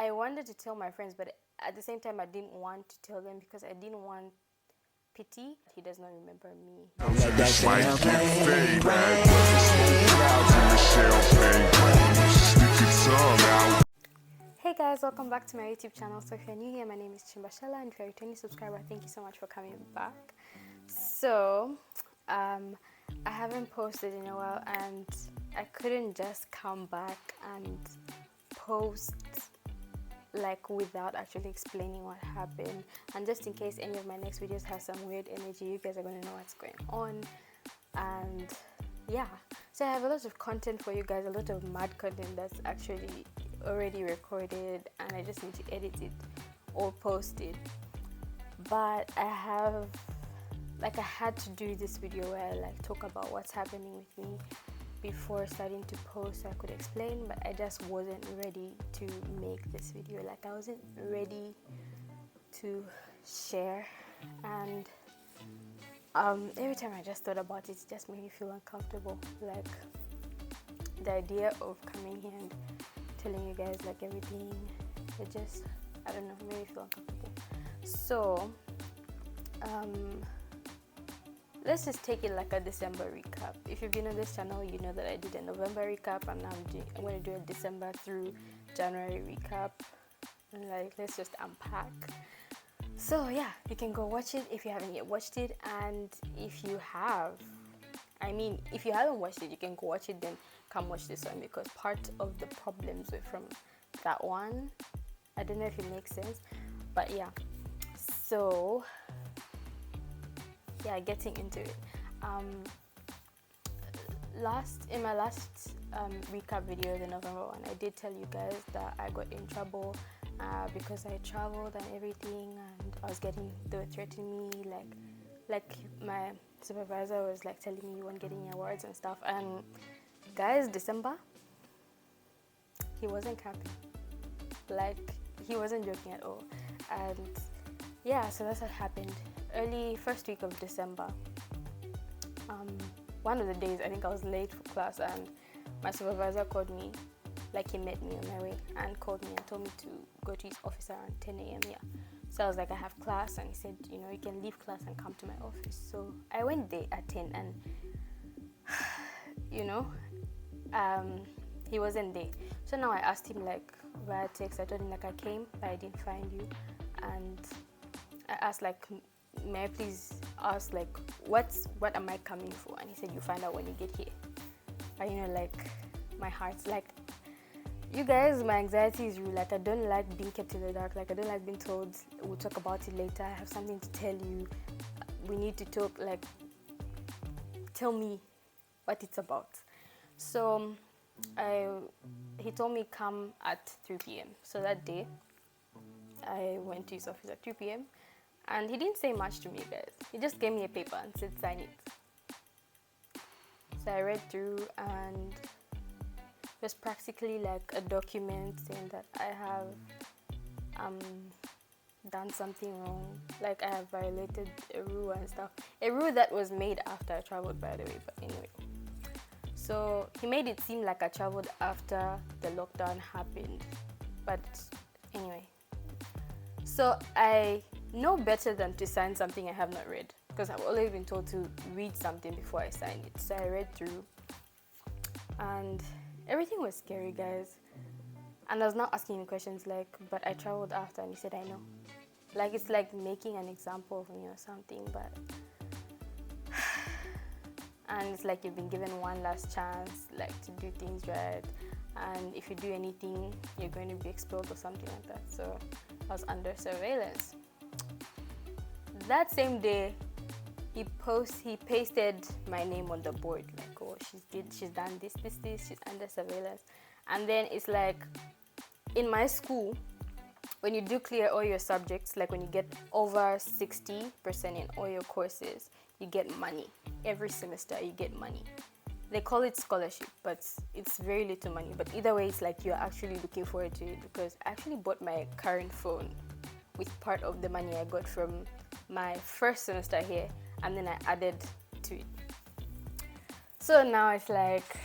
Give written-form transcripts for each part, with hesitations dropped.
I wanted to tell my friends, but at the same time I didn't want to tell them because I didn't want pity. He does not remember me. Hey guys, welcome back to my YouTube channel. So if you're new here, my name is Chimbashala, and if you're a returning subscriber, thank you so much for coming back. So I haven't posted in a while, and I couldn't just come back and post like without actually explaining what happened. And just in case any of my next videos have some weird energy, you guys are going to know what's going on. And yeah, so I have a lot of content for you guys, a lot of mad content that's actually already recorded, and I just need to edit it or post it. But I had to do this video where I like talk about what's happening with me before starting to post so I could explain, but I just wasn't ready to make this video. Like, I wasn't ready to share, and every time I just thought about it, it just made me feel uncomfortable. Like, the idea of coming here and telling you guys like everything, it just, I don't know, made me feel uncomfortable. So let's just take it like a December recap. If you've been on this channel, you know that I did a November recap, and now I'm going to do a December through January recap, and like, let's just unpack. So yeah, you can go watch it if you haven't yet watched it, and if you have, if you haven't watched it, you can go watch it, then come watch this one, because part of the problems were from that one. I don't know if it makes sense, but yeah. So yeah, getting into it. In my last recap video, the November one, I did tell you guys that I got in trouble because I traveled and everything, and they were threatening me, like my supervisor was like telling me you weren't getting your awards and stuff. And guys, December, he wasn't capping, like he wasn't joking at all. And yeah, so that's what happened. Early first week of December, one of the days, I think I was late for class, and my supervisor called me, like he met me on my way and called me and told me to go to his office around 10 a.m. Yeah. So I was like, I have class, and he said, you know, you can leave class and come to my office. So I went there at 10, and you know, he wasn't there. So now I asked him like via text. I told him like I came, but I didn't find you. And I asked like, may I please ask like what am I coming for? And he said, you find out when you get here. And you know, like, my heart's like, you guys, my anxiety is real. Like, I don't like being kept in the dark. Like, I don't like being told we'll talk about it later, I have something to tell you, we need to talk. Like, tell me what it's about. So he told me come at 3 p.m. So that day I went to his office at 3 p.m. and he didn't say much to me, guys. He just gave me a paper and said sign it. So I read through, and it was practically like a document saying that I have done something wrong, like I have violated a rule and stuff. A rule that was made after I traveled, by the way, but anyway. So he made it seem like I traveled after the lockdown happened, but anyway. So I know better than to sign something I have not read, because I've always been told to read something before I sign it. So I read through, and everything was scary, guys. And I was not asking him questions like, but I traveled after, and he said I know. Like, it's like making an example of me or something, but and it's like you've been given one last chance, like, to do things right, and if you do anything, you're going to be expelled or something like that. So I was under surveillance. That same day, he pasted my name on the board, like, oh, she's done this, she's under surveillance. And then it's like, in my school, when you do clear all your subjects, like when you get over 60% in all your courses, you get money. Every semester you get money. They call it scholarship, but it's very little money. But either way, it's like you're actually looking forward to it, because I actually bought my current phone with part of the money I got from my first semester here, and then I added to it. So now it's like,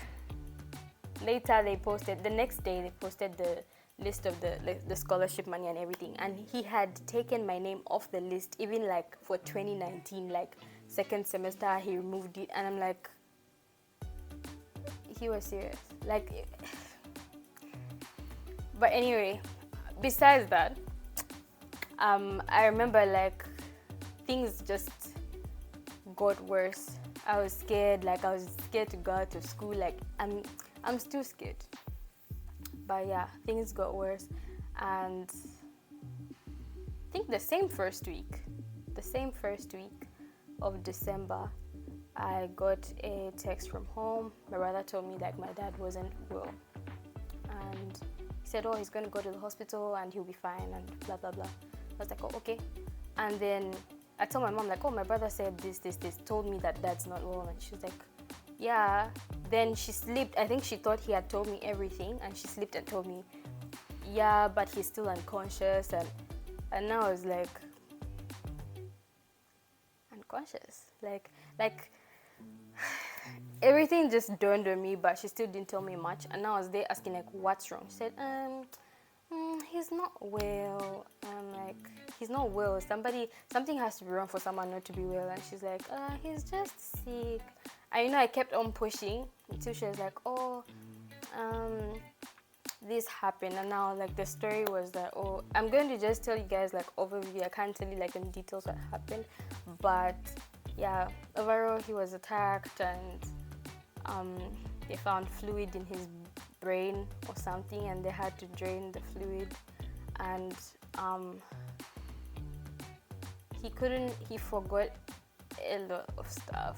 later they posted, the next day they posted list of the scholarship money and everything, and he had taken my name off the list even like for 2019, like second semester he removed it, and I'm like, he was serious, like. But anyway, besides that, I remember like things just got worse. I was scared, like I was scared to go out of school, like I'm still scared. But yeah, things got worse, and I think the same first week of December, I got a text from home. My brother told me like my dad wasn't well, and he said, oh, he's going to go to the hospital and he'll be fine and blah blah blah. I was like, oh, okay. And then I told my mom like, oh, my brother said this, told me that dad's not well, and she was like, yeah. Then she slipped. I think she thought he had told me everything, and she slipped and told me, yeah, but he's still unconscious, and now I was like, unconscious, like everything just dawned on me, but she still didn't tell me much. And now I was there asking like, what's wrong? She said, he's not well. I'm like, he's not well. Something has to be wrong for someone not to be well. And she's like, he's just sick. And I kept on pushing until she was like, oh, this happened. And now like the story was that, oh, I'm going to just tell you guys like overview. I can't tell you like in details what happened, but yeah, overall he was attacked, and they found fluid in his brain or something, and they had to drain the fluid, and he forgot a lot of stuff,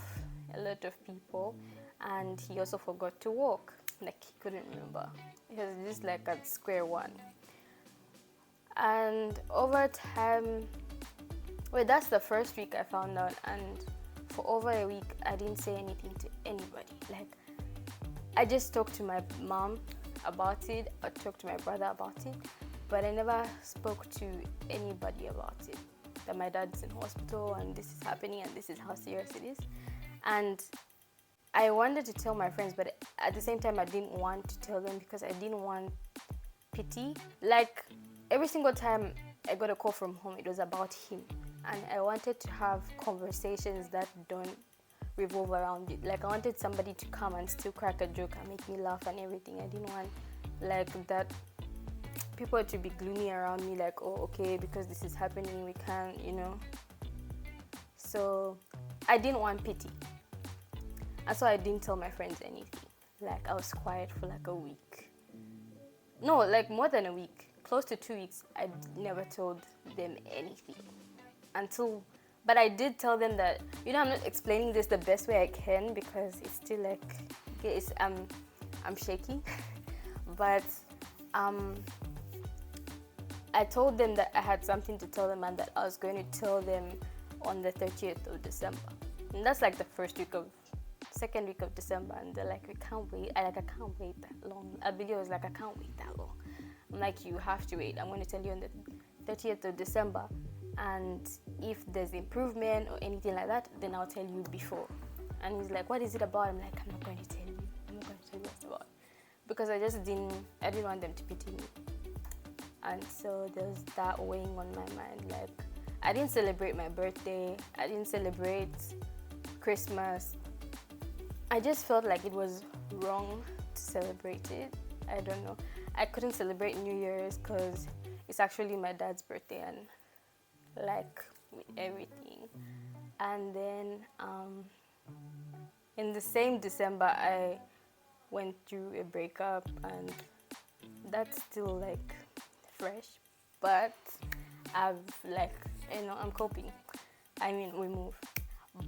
a lot of people, and he also forgot to walk, like he couldn't remember. He was just like at square one. And over time, that's the first week I found out, and for over a week I didn't say anything to anybody. Like I just talked to my mom about it, or talked to my brother about it, but I never spoke to anybody about it, that my dad's in hospital and this is happening and this is how serious it is. And I wanted to tell my friends, but at the same time I didn't want to tell them because I didn't want pity. Like every single time I got a call from home, it was about him, and I wanted to have conversations that don't revolve around it. Like I wanted somebody to come and still crack a joke and make me laugh and everything. I didn't want like that people to be gloomy around me, like, oh, okay, because this is happening, we can't, So I didn't want pity, and so I didn't tell my friends anything. Like I was quiet for like a week. No, like more than a week, close to 2 weeks. I never told them anything until, but I did tell them that, I'm not explaining this the best way I can because it's still like, I'm shaky. But I told them that I had something to tell them and that I was going to tell them on the 30th of December. And that's like the second week of December, and they're like, we can't wait. I can't wait that long. Abigail was like, I can't wait that long. I'm like, you have to wait. I'm going to tell you on the 30th of December, and if there's improvement or anything like that, then I'll tell you before. And he's like, what is it about? I'm like, I'm not going to tell you. I'm not going to tell you what it's about, because I didn't want them to pity me. And so there's that weighing on my mind. Like I didn't celebrate my birthday. I didn't celebrate Christmas. I just felt like it was wrong to celebrate it. I don't know. I couldn't celebrate New Year's because it's actually my dad's birthday, and like everything. And then in the same December, I went through a breakup, and that's still like fresh, but I'm coping. I mean, we move.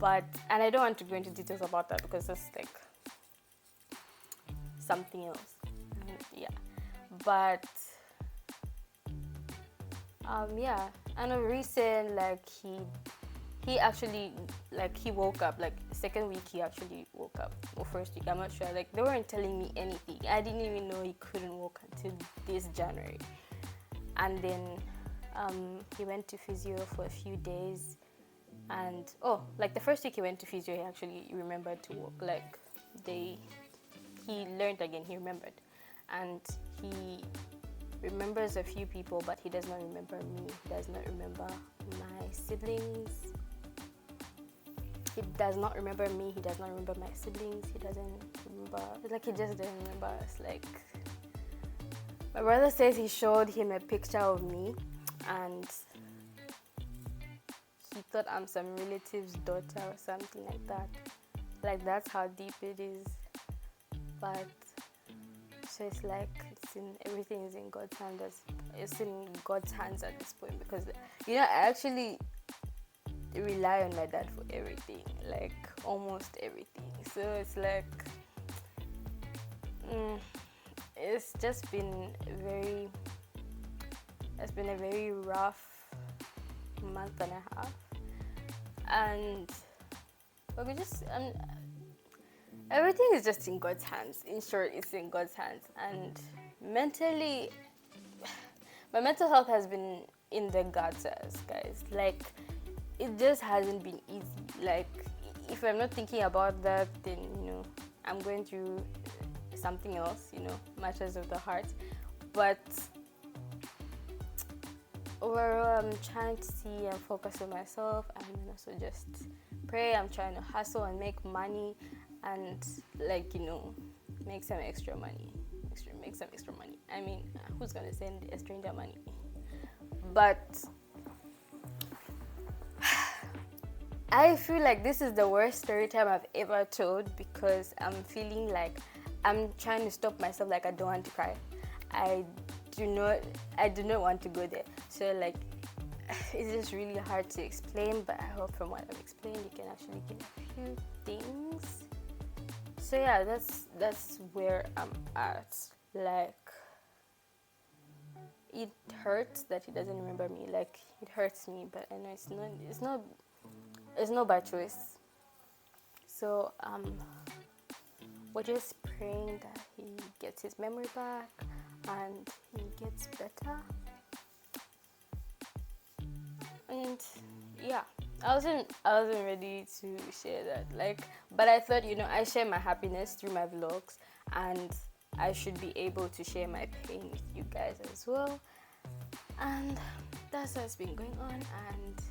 And I don't want to go into details about that because that's like something else. Yeah. But and a recent, like he actually, like he woke up, like second week he actually woke up, or first week, I'm not sure. Like they weren't telling me anything. I didn't even know he couldn't walk until this January. And then he went to physio for a few days, and like the first week he went to physio, he actually remembered to walk. Like he learned again, he remembered, and he remembers a few people, but he does not remember me. He does not remember my siblings. He does not remember me. He does not remember my siblings. He doesn't remember, like, he just doesn't remember us. Like, my brother says he showed him a picture of me and he thought I'm some relative's daughter or something like that. Like, that's how deep it is. But so it's like everything is in God's hands. It's in God's hands at this point, because I actually rely on my dad for everything, like almost everything. So it's like it's just been a very rough month and a half, but we just everything is just in God's hands. In short, it's in God's hands. And mentally, my mental health has been in the gutters, guys. Like, it just hasn't been easy. Like, if I'm not thinking about that, then I'm going through something else, matters of the heart. But overall, I'm trying to see and focus on myself, and also just pray. I'm trying to hustle and make money, and make some extra money. Make some extra money. I mean, who's gonna send a stranger money? But I feel like this is the worst story time I've ever told, because I'm feeling like I'm trying to stop myself. Like, I don't want to cry. I do not want to go there. So like, it's just really hard to explain, but I hope from what I've explained you can actually get a few things. So yeah, that's where I'm at. Like, it hurts that he doesn't remember me. Like, it hurts me, but I know it's not by choice. So we're just praying that he gets his memory back and he gets better. And yeah, I wasn't ready to share that. Like, but I thought, I share my happiness through my vlogs, and I should be able to share my pain with you guys as well. And that's what's been going on, and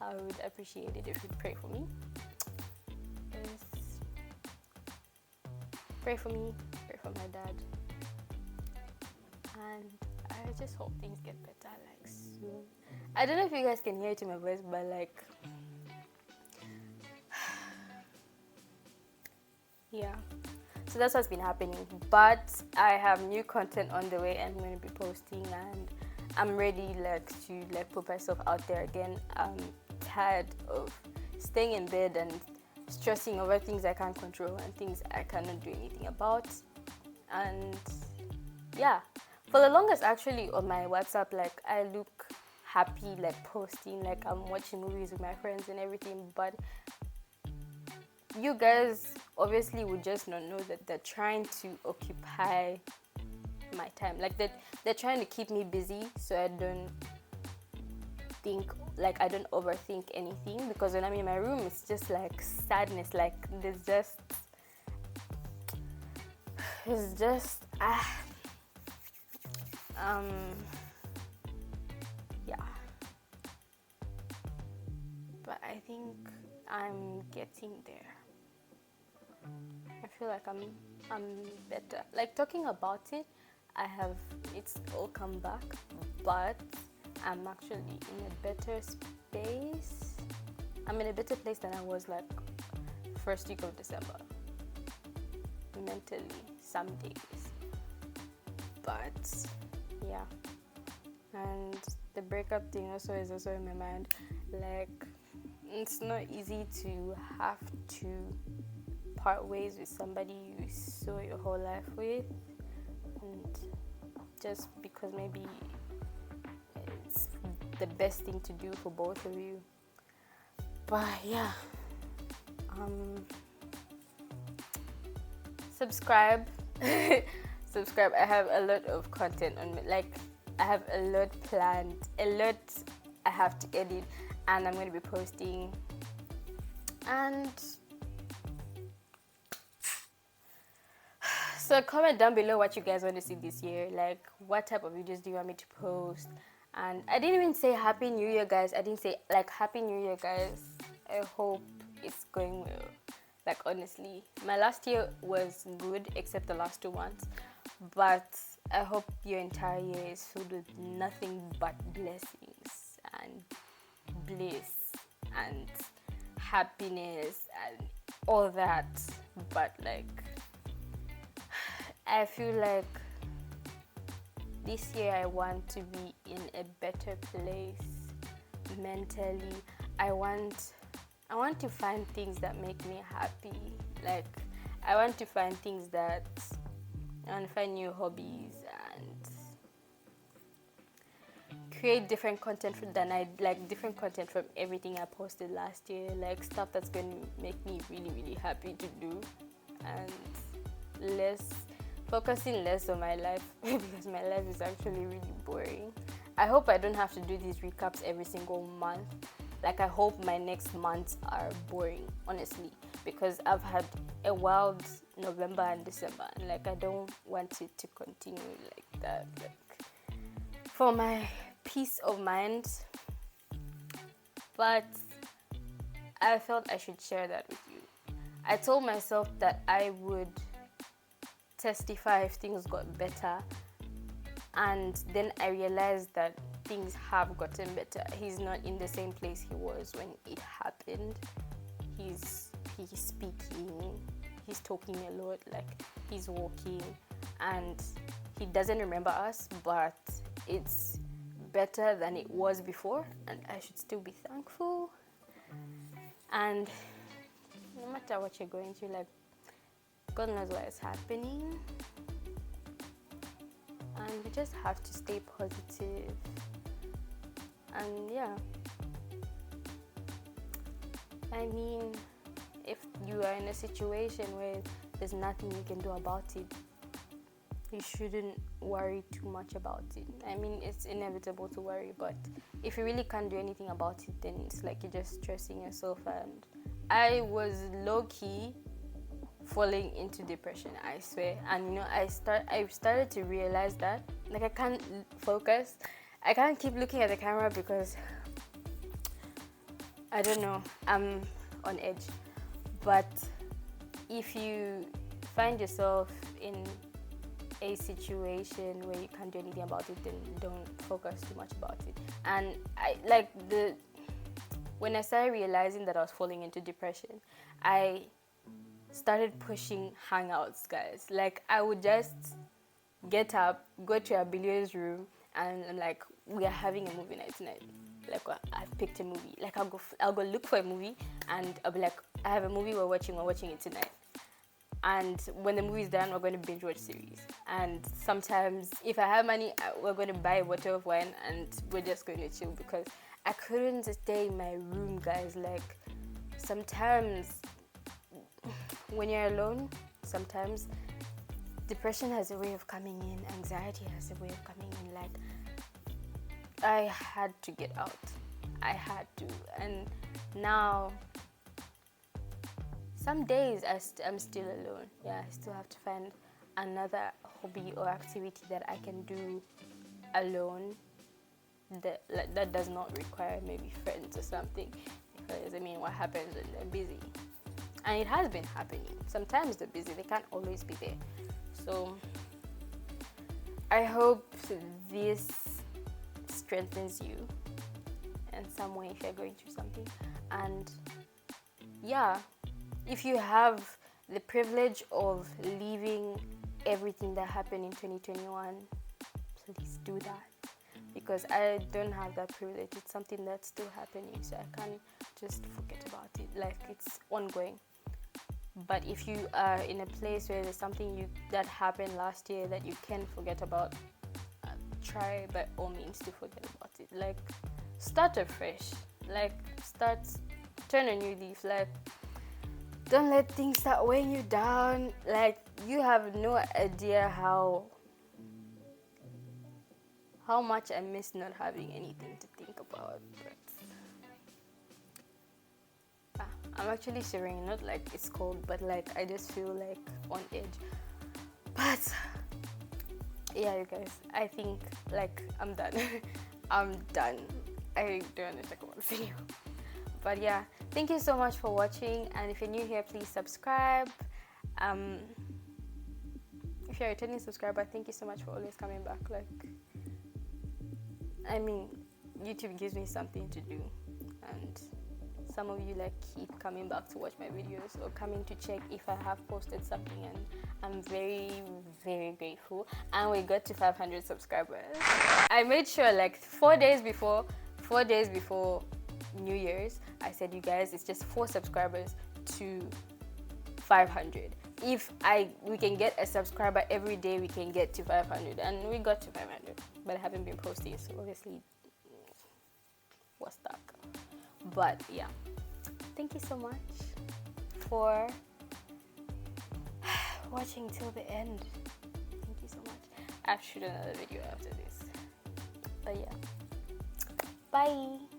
I would appreciate it if you pray for me. Yes. Pray for me, pray for my dad. And I just hope things get better, like, soon. I don't know if you guys can hear it in my voice, but like, yeah. So that's what's been happening. But I have new content on the way, and I'm going to be posting, and I'm ready to put myself out there again. I'm tired of staying in bed and stressing over things I can't control and things I cannot do anything about. And yeah, for the longest, actually, on my WhatsApp, like, I look happy, like, posting, like, I'm watching movies with my friends and everything. But you guys obviously would just not know that they're trying to occupy my time. Like, they're trying to keep me busy, so I don't overthink anything. Because when I'm in my room, it's just like sadness. Like, yeah. But I think I'm getting there. I feel like I'm better. Like, talking about it, it's all come back, but I'm actually in a better space. I'm in a better place than I was, like, first week of December. Mentally, some days. But yeah. And the breakup thing is also in my mind. Like, it's not easy to have to part ways with somebody you saw your whole life with, and just because maybe it's the best thing to do for both of you. But yeah, subscribe. Subscribe. I have a lot of content on me. Like, I have a lot planned, a lot I have to edit, and I'm going to be posting. And So comment down below what you guys want to see this year. Like, what type of videos do you want me to post? And I didn't even say Happy New Year, guys. I didn't say, like, Happy New Year, guys. I hope it's going well. Like, honestly, my last year was good, except the last 2 months. But I hope your entire year is filled with nothing but blessings and bliss and happiness and all that. But, like, I feel like this year I want to be in a better place mentally. I want to find things that make me happy. Like, I want to find things that, I want to find new hobbies and create different content than I like, different content from everything I posted last year, like stuff that's going to make me really, really happy to do, and focusing less on my life because my life is actually really boring. I hope I don't have to do these recaps every single month. Like, I hope my next months are boring, honestly, because I've had a wild November and December, and like, I don't want it to continue like that. Like, for my peace of mind. But I felt I should share that with you. I told myself that I would testify if things got better, and then I realized that things have gotten better. He's not in the same place he was when it happened. He's speaking, he's talking a lot, like he's walking, and he doesn't remember us, but it's better than it was before, and I should still be thankful. And no matter what you're going through, like, God knows what is happening, and we just have to stay positive. And yeah, I mean, if you are in a situation where there's nothing you can do about it, you shouldn't worry too much about it. I mean, it's inevitable to worry, but if you really can't do anything about it, then it's like you're just stressing yourself. And I was low-key falling into depression, I swear. And you know, I started to realize that, like, I can't focus. I can't keep looking at the camera because I don't know, I'm on edge. But if you find yourself in a situation where you can't do anything about it, then don't focus too much about it. And when I started realizing that I was falling into depression, I started pushing hangouts, guys. Like, I would just get up, go to Abilio's room, and I'm like, we are having a movie night tonight. Like, I've picked a movie. Like, I'll go look for a movie, and I'll be like, I have a movie we're watching it tonight. And when the movie's done, we're going to binge watch series. And sometimes, if I have money, we're going to buy a bottle of wine and we're just going to chill, because I couldn't stay in my room, guys. Like, sometimes when you're alone, sometimes depression has a way of coming in, anxiety has a way of coming in. Like, I had to get out. I had to. And now, some days I'm still alone. Yeah, I still have to find another hobby or activity that I can do alone that does not require maybe friends or something. Because, I mean, what happens when they're busy? And it has been happening. Sometimes they're busy. They can't always be there. So I hope this strengthens you in some way if you're going through something. And yeah, if you have the privilege of leaving everything that happened in 2021, please do that. Because I don't have that privilege. It's something that's still happening, so I can't just forget about it. Like, it's ongoing. But if you are in a place where there's something that happened last year that you can forget about, try by all means to forget about it. Like, start afresh. Like, turn a new leaf. Like, don't let things start weighing you down. Like, you have no idea how much I miss not having anything to think about. But I'm actually shivering, not like it's cold, but like I just feel like on edge. But yeah, you guys, I think like I'm done. I'm done. I don't want to talk about this anymore. But yeah, thank you so much for watching, and if you're new here, please subscribe. If you're a returning subscriber, thank you so much for always coming back. Like, I mean, YouTube gives me something to do, and some of you like keep coming back to watch my videos or coming to check if I have posted something, and I'm very, very grateful. And we got to 500 subscribers. I made sure like 4 days before New Year's, I said, you guys, it's just 4 subscribers to 500. If we can get a subscriber every day, we can get to 500, and we got to 500, but I haven't been posting, so obviously we're stuck. But yeah, thank you so much for watching till the end. Thank you so much. I'll shoot another video after this, but yeah, bye.